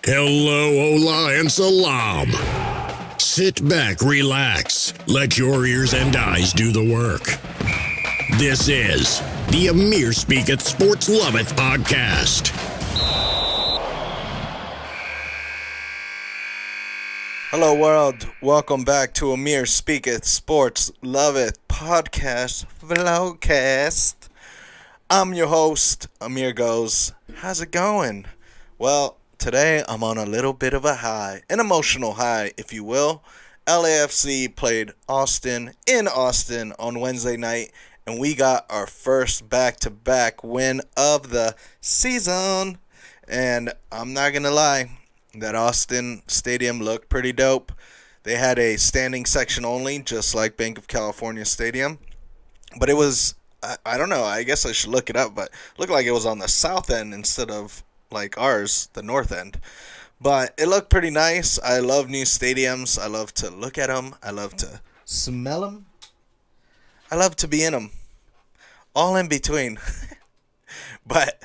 Hello, hola, and salam. Sit back, relax, let your ears and eyes do the work. This is the Amir Speaketh Sports Loveth podcast. Hello world, welcome back to Amir Speaketh Sports Loveth podcast vlogcast. I'm your host, Amir Goes. How's it going? Well, today I'm on a little bit of a high, an emotional high, if you will. LAFC played Austin in Austin on Wednesday night, and we got our first back-to-back win of the season. And I'm not going to lie, that Austin Stadium looked pretty dope. They had a standing section only, just like Bank of California Stadium. But it was, I don't know, I guess I should look it up, but it looked like it was on the south end instead of like ours, the north end. But it looked pretty nice. I love new stadiums. I love to look at them. I love to smell them. I love to be in them. All in between. But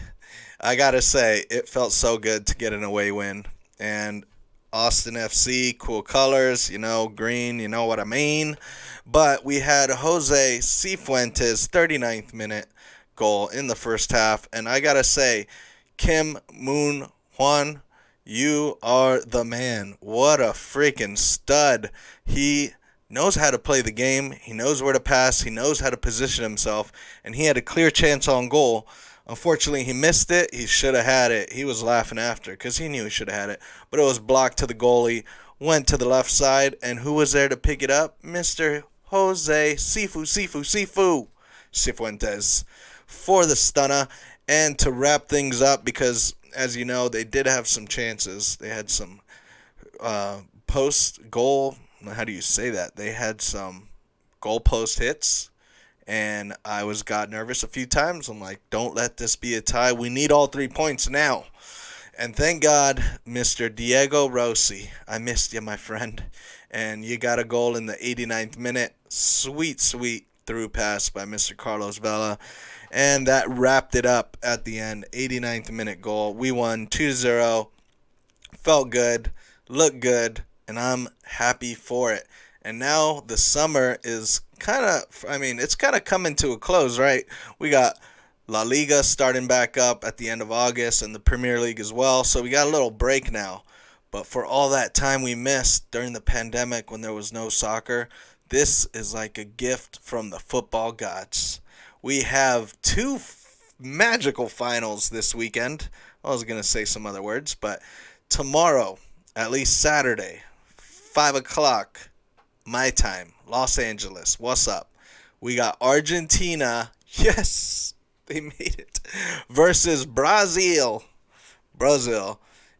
I gotta say, it felt so good to get an away win. And Austin FC, cool colors, green, you know what I mean. But we had Jose Cifuentes' 39th minute goal in the first half. And I gotta say, Kim Moon Hwan, you are the man. What a freaking stud. He knows how to play the game. He knows where to pass. He knows how to position himself. And he had a clear chance on goal. Unfortunately, he missed it. He should have had it. He was laughing after because he knew he should have had it. But it was blocked to the goalie, went to the left side, and who was there to pick it up? Mr. Jose Cifuentes for the stunner. And to wrap things up, because as you know, they did have some chances. They had some post-goal, how do you say that? They had some goal post hits. And I got nervous a few times. I'm like, don't let this be a tie. We need all 3 points now. And thank God, Mr. Diego Rossi. I missed you, my friend. And you got a goal in the 89th minute. Sweet through pass by Mr. Carlos Vela. And that wrapped it up at the end. 89th minute goal. We won 2-0. Felt good. Looked good. And I'm happy for it. And now the summer is it's kind of coming to a close, right? We got La Liga starting back up at the end of August and the Premier League as well. So we got a little break now. But for all that time we missed during the pandemic when there was no soccer, this is like a gift from the football gods. We have two magical finals this weekend. I was going to say some other words, but tomorrow, at least Saturday, 5 o'clock, my time, Los Angeles. What's up? We got Argentina. Yes, they made it. Versus Brazil.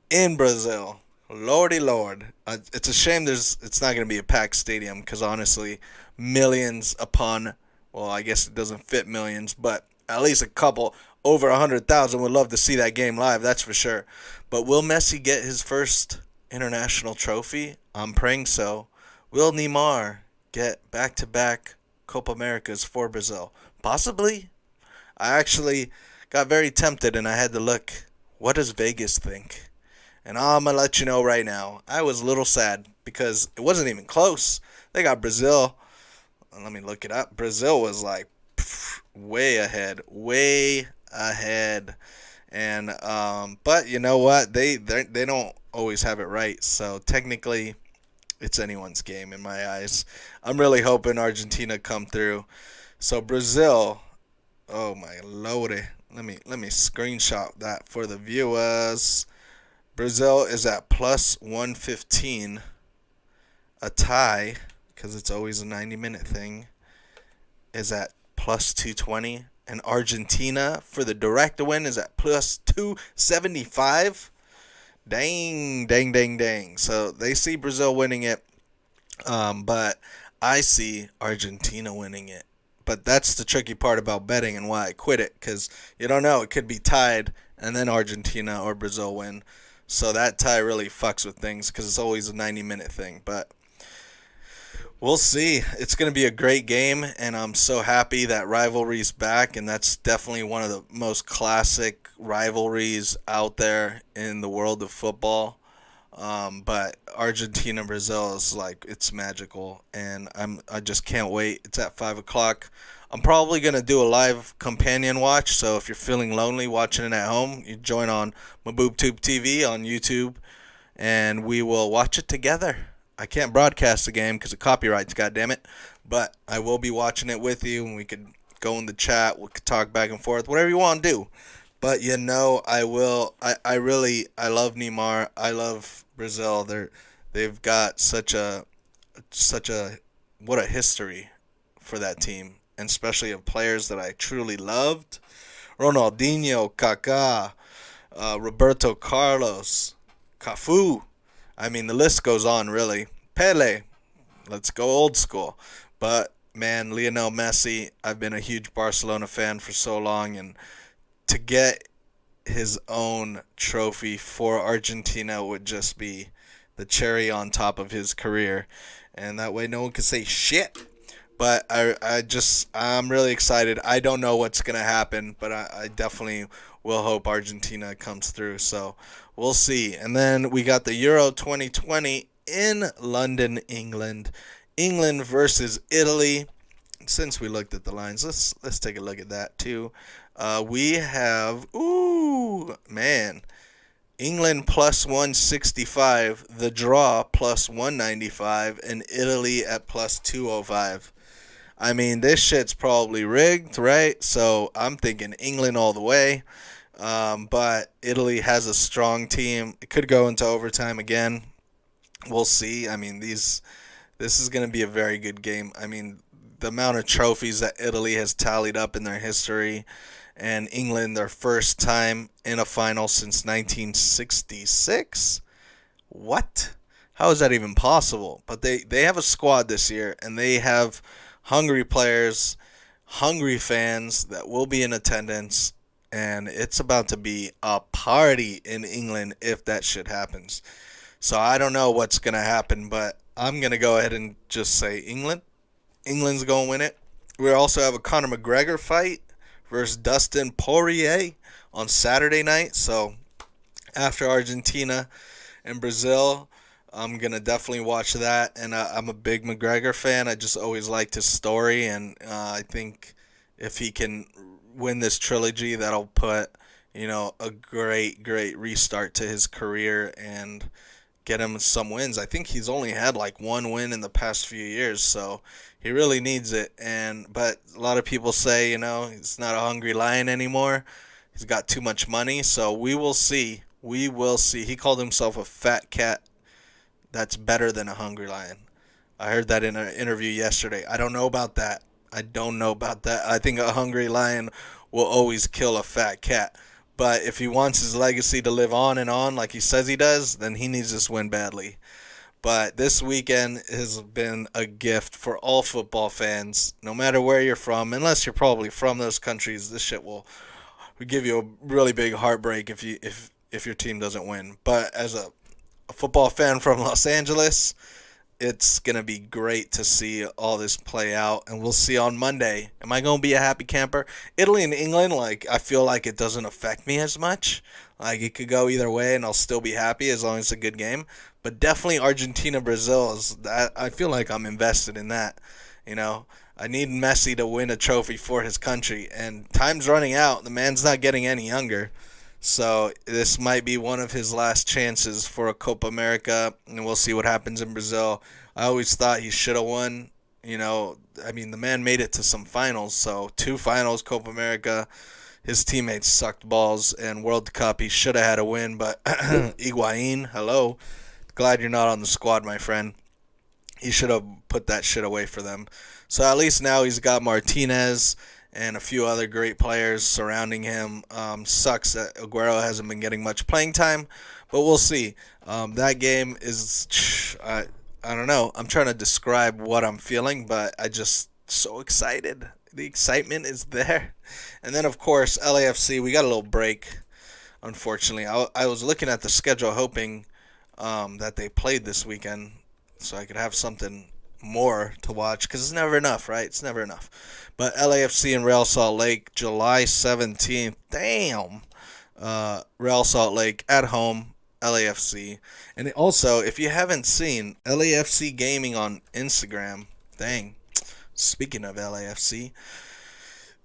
In Brazil. Lordy Lord. It's a shame it's not going to be a packed stadium because honestly, millions upon, well, I guess it doesn't fit millions, but at least a couple, over 100,000 would love to see that game live, that's for sure. But will Messi get his first international trophy? I'm praying so. Will Neymar get back-to-back Copa Americas for Brazil? Possibly. I actually got very tempted and I had to look, what does Vegas think? And I'm going to let you know right now, I was a little sad because it wasn't even close. They got Brazil. Let me look it up. Brazil was like way ahead. And but you know what? They don't always have it right. So technically, it's anyone's game in my eyes. I'm really hoping Argentina come through. So Brazil, oh my lordy. Let me screenshot that for the viewers. Brazil is at plus 115. A tie, because it's always a 90-minute thing, is at plus 220. And Argentina, for the direct win, is at plus 275. Dang. So they see Brazil winning it, but I see Argentina winning it. But that's the tricky part about betting and why I quit it, because you don't know. It could be tied, and then Argentina or Brazil win. So that tie really fucks with things, because it's always a 90-minute thing. But we'll see. It's going to be a great game, and I'm so happy that rivalry's back, and that's definitely one of the most classic rivalries out there in the world of football. But Argentina Brazil is like, it's magical, and I just can't wait. It's at 5 o'clock. I'm probably gonna do a live companion watch. So if you're feeling lonely watching it at home, you join on MaboobTube TV on YouTube, and we will watch it together. I can't broadcast the game because of copyrights, goddammit. But I will be watching it with you, and we could go in the chat. We could talk back and forth, whatever you want to do. But I will. I love Neymar. I love Brazil. They've got such a what a history for that team, and especially of players that I truly loved. Ronaldinho, Kaká, Roberto Carlos, Cafu. I mean, the list goes on, really. Pele. Let's go old school. But, man, Lionel Messi, I've been a huge Barcelona fan for so long, and to get his own trophy for Argentina would just be the cherry on top of his career. And that way no one can say shit. But I'm really excited. I don't know what's going to happen, but I definitely will hope Argentina comes through. So we'll see. And then we got the Euro 2020 in London, England. England versus Italy. Since we looked at the lines, let's take a look at that too. We have, England plus 165, the draw plus 195, and Italy at plus 205. I mean, this shit's probably rigged, right? So I'm thinking England all the way. But Italy has a strong team. It could go into overtime again. We'll see. I mean, this is going to be a very good game. I mean, the amount of trophies that Italy has tallied up in their history, and England, their first time in a final since 1966. What? How is that even possible? But they have a squad this year, and they have hungry players, hungry fans that will be in attendance, and it's about to be a party in England if that shit happens. So I don't know what's going to happen, but I'm going to go ahead and just say England. England's going to win it. We also have a Conor McGregor fight versus Dustin Poirier on Saturday night. So after Argentina and Brazil, I'm going to definitely watch that. And I'm a big McGregor fan. I just always liked his story. And I think if he can win this trilogy, that'll put, a great, great restart to his career and get him some wins. I think he's only had like one win in the past few years, so he really needs it. But a lot of people say, he's not a hungry lion anymore. He's got too much money, so we will see. We will see. He called himself a fat cat. That's better than a hungry lion. I heard that in an interview yesterday. I don't know about that. I think a hungry lion will always kill a fat cat. But if he wants his legacy to live on and on like he says he does, then he needs this win badly. But this weekend has been a gift for all football fans, no matter where you're from, unless you're probably from those countries. This shit will give you a really big heartbreak if your team doesn't win. But as a football fan from Los Angeles, it's going to be great to see all this play out, and we'll see on Monday. Am I going to be a happy camper? Italy and England, I feel like it doesn't affect me as much. It could go either way, and I'll still be happy as long as it's a good game. But definitely Argentina, Brazil, I feel like I'm invested in that. I need Messi to win a trophy for his country, and time's running out. The man's not getting any younger. So this might be one of his last chances for a Copa America, and we'll see what happens in Brazil. I always thought he should have won. The man made it to some finals, so 2 finals, Copa America. His teammates sucked balls, and World Cup, he should have had a win, but Higuain, hello. Glad you're not on the squad, my friend. He should have put that shit away for them. So at least now he's got Martinez and a few other great players surrounding him. Sucks that Aguero hasn't been getting much playing time, but we'll see. That game is, I don't know. I'm trying to describe what I'm feeling, but I just so excited. The excitement is there. And then, of course, LAFC, we got a little break, unfortunately. I was looking at the schedule hoping that they played this weekend so I could have something more to watch, because it's never enough, right? It's never enough. But LAFC and Real Salt Lake, July 17th. Damn. Real Salt Lake at home. LAFC. And also, if you haven't seen LAFC Gaming on Instagram, dang, speaking of LAFC,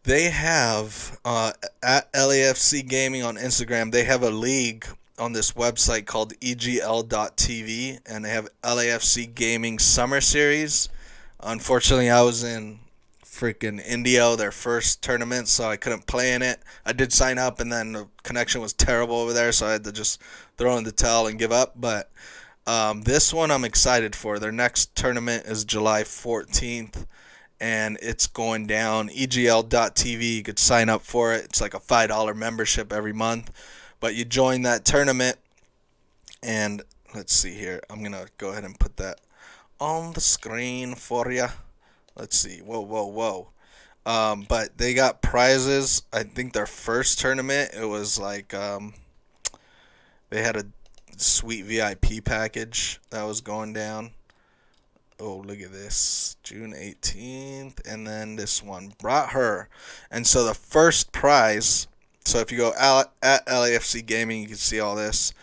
they have at LAFC Gaming on Instagram, they have a league on this website called EGL.TV, and they have LAFC Gaming Summer Series. Unfortunately, I was in freaking Indio, their first tournament, so I couldn't play in it. I did sign up, and then the connection was terrible over there, so I had to just throw in the towel and give up. But this one I'm excited for. Their next tournament is July 14th, and it's going down. EGL.TV, you could sign up for it. It's like a $5 membership every month. But you join that tournament, and let's see here. I'm going to go ahead and put that on the screen for you. Let's see. Whoa. But they got prizes. I think their first tournament, it was like they had a sweet VIP package that was going down. Oh, look at this. June 18th. And then this one brought her. And so the first prize, so if you go out at LAFC Gaming, you can see all this.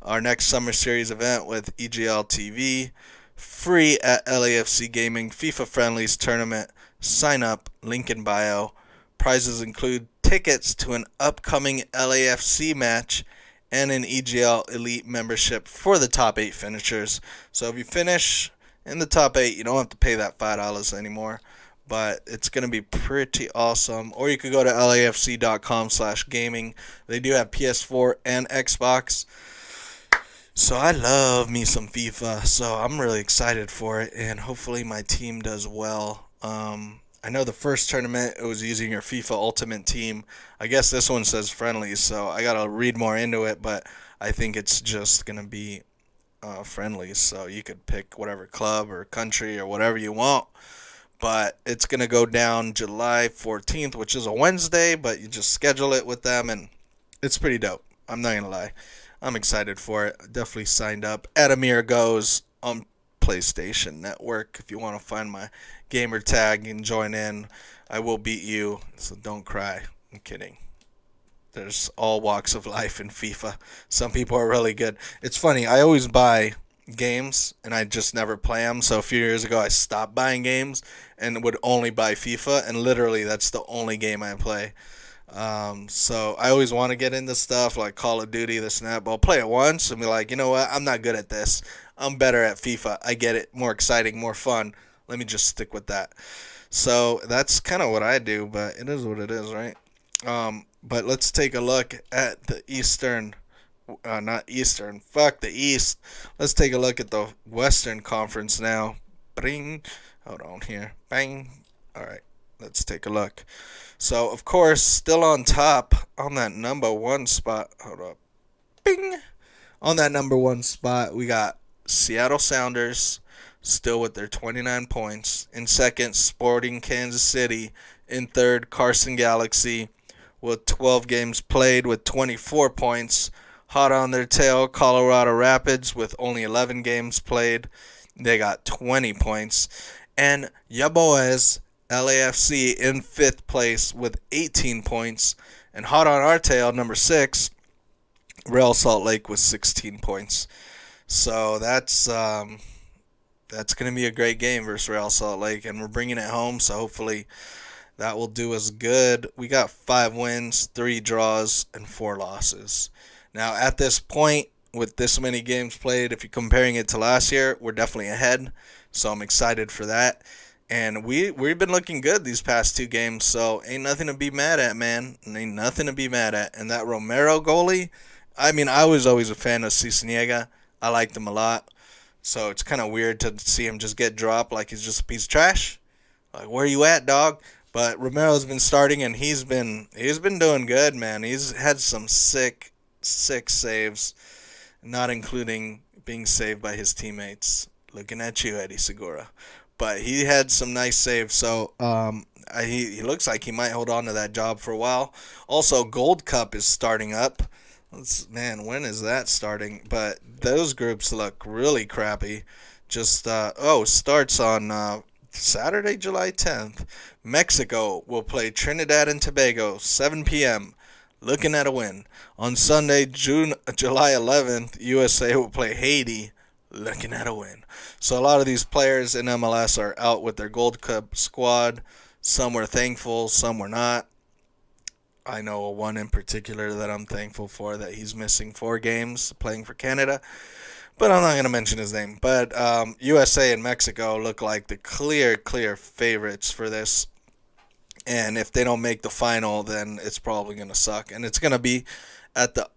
Our next Summer Series event with EGL TV. Free at LAFC Gaming. FIFA Friendlies Tournament. Sign up. Link in bio. Prizes include tickets to an upcoming LAFC match and an EGL Elite membership for the top 8 finishers. So if you finish in the top 8, you don't have to pay that $5 anymore. But it's going to be pretty awesome. Or you could go to LAFC.com/gaming. They do have PS4 and Xbox. So I love me some FIFA. So I'm really excited for it. And hopefully my team does well. I know the first tournament, it was using your FIFA Ultimate Team. I guess this one says friendlies, so I got to read more into it. But I think it's just going to be friendlies. So you could pick whatever club or country or whatever you want. But it's going to go down July 14th, which is a Wednesday, but you just schedule it with them, and it's pretty dope. I'm not going to lie. I'm excited for it. Definitely signed up at Amir Goes on PlayStation Network. If you want to find my gamer tag and join in, I will beat you, so don't cry. I'm kidding. There's all walks of life in FIFA. Some people are really good. It's funny. I always buy games and I just never play them. So a few years ago I stopped buying games and would only buy FIFA, and literally that's the only game I play. So I always want to get into stuff like Call of Duty, this and that, but I'll play it once and be like, you know what, I'm not good at this. I'm better at FIFA. I get it. More exciting, more fun. Let me just stick with that. So that's kind of what I do, but it is what it is, right? But let's take a look at the fuck the East. Let's take a look at the Western Conference now. Bring. Hold on here. Bang. All right. Let's take a look. So, of course, still on top on that number 1 spot. Hold up. Bing. On that number 1 spot, we got Seattle Sounders, still with their 29 points. In second, Sporting Kansas City. In third, Carson Galaxy with 12 games played with 24 points. Hot on their tail, Colorado Rapids with only 11 games played. They got 20 points. And ya boys, LAFC in 5th place with 18 points. And hot on our tail, number 6, Real Salt Lake with 16 points. So that's going to be a great game versus Real Salt Lake. And we're bringing it home, so hopefully that will do us good. We got 5 wins, 3 draws, and 4 losses. Now, at this point, with this many games played, if you're comparing it to last year, we're definitely ahead. So I'm excited for that. And we've been looking good these past 2 games, so ain't nothing to be mad at, man. Ain't nothing to be mad at. And that Romero goalie, I mean, I was always a fan of Cisniega. I liked him a lot. So it's kind of weird to see him just get dropped like he's just a piece of trash. Like, where you at, dog? But Romero's been starting, and he's been doing good, man. He's had some sick saves, not including being saved by his teammates. Looking at you, Eddie Segura. But he had some nice saves, so he looks like he might hold on to that job for a while. Also, Gold Cup is starting up. When is that starting? But those groups look really crappy. Starts on Saturday, July 10th. Mexico will play Trinidad and Tobago, 7 p.m. looking at a win. On Sunday, July 11th, USA will play Haiti, looking at a win. So a lot of these players in MLS are out with their Gold Cup squad. Some were thankful, some were not. I know one in particular that I'm thankful for, that he's missing 4 games playing for Canada. But I'm not going to mention his name. But USA and Mexico look like the clear favorites for this. And if they don't make the final, then it's probably going to suck. And it's going to be at the,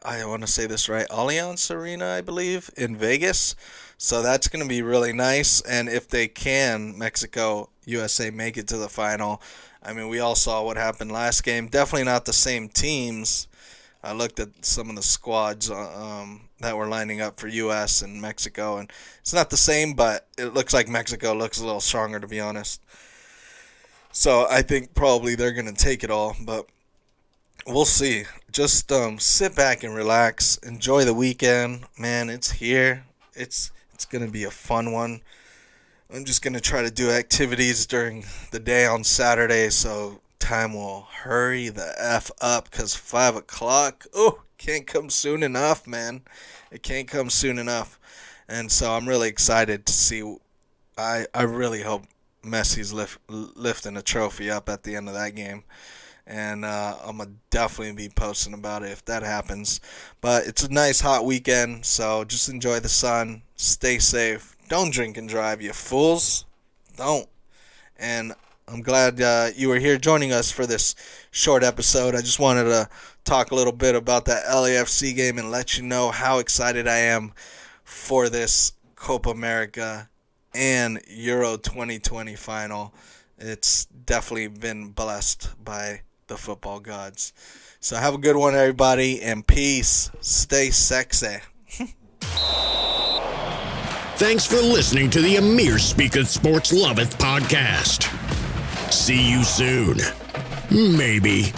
I want to say this right, Allianz Arena, I believe, in Vegas. So that's going to be really nice. And if they can, Mexico, USA, make it to the final. I mean, we all saw what happened last game. Definitely not the same teams. I looked at some of the squads that were lining up for U.S. and Mexico, and it's not the same, but it looks like Mexico looks a little stronger, to be honest. So I think probably they're going to take it all, but we'll see. Just sit back and relax. Enjoy the weekend. Man, it's here. It's going to be a fun one. I'm just going to try to do activities during the day on Saturday, so time will hurry the F up, because 5 o'clock, can't come soon enough, man. It can't come soon enough. And so I'm really excited to see. I really hope Messi's lifting a trophy up at the end of that game. And I'm going to definitely be posting about it if that happens. But it's a nice hot weekend, so just enjoy the sun. Stay safe. Don't drink and drive, you fools. Don't. And I'm glad you were here joining us for this short episode. I just wanted to talk a little bit about that LAFC game and let you know how excited I am for this Copa America and Euro 2020 final. It's definitely been blessed by the football gods. So have a good one, everybody, and peace. Stay sexy. Thanks for listening to the Amir Speaketh Sports Loveth podcast. See you soon. Maybe.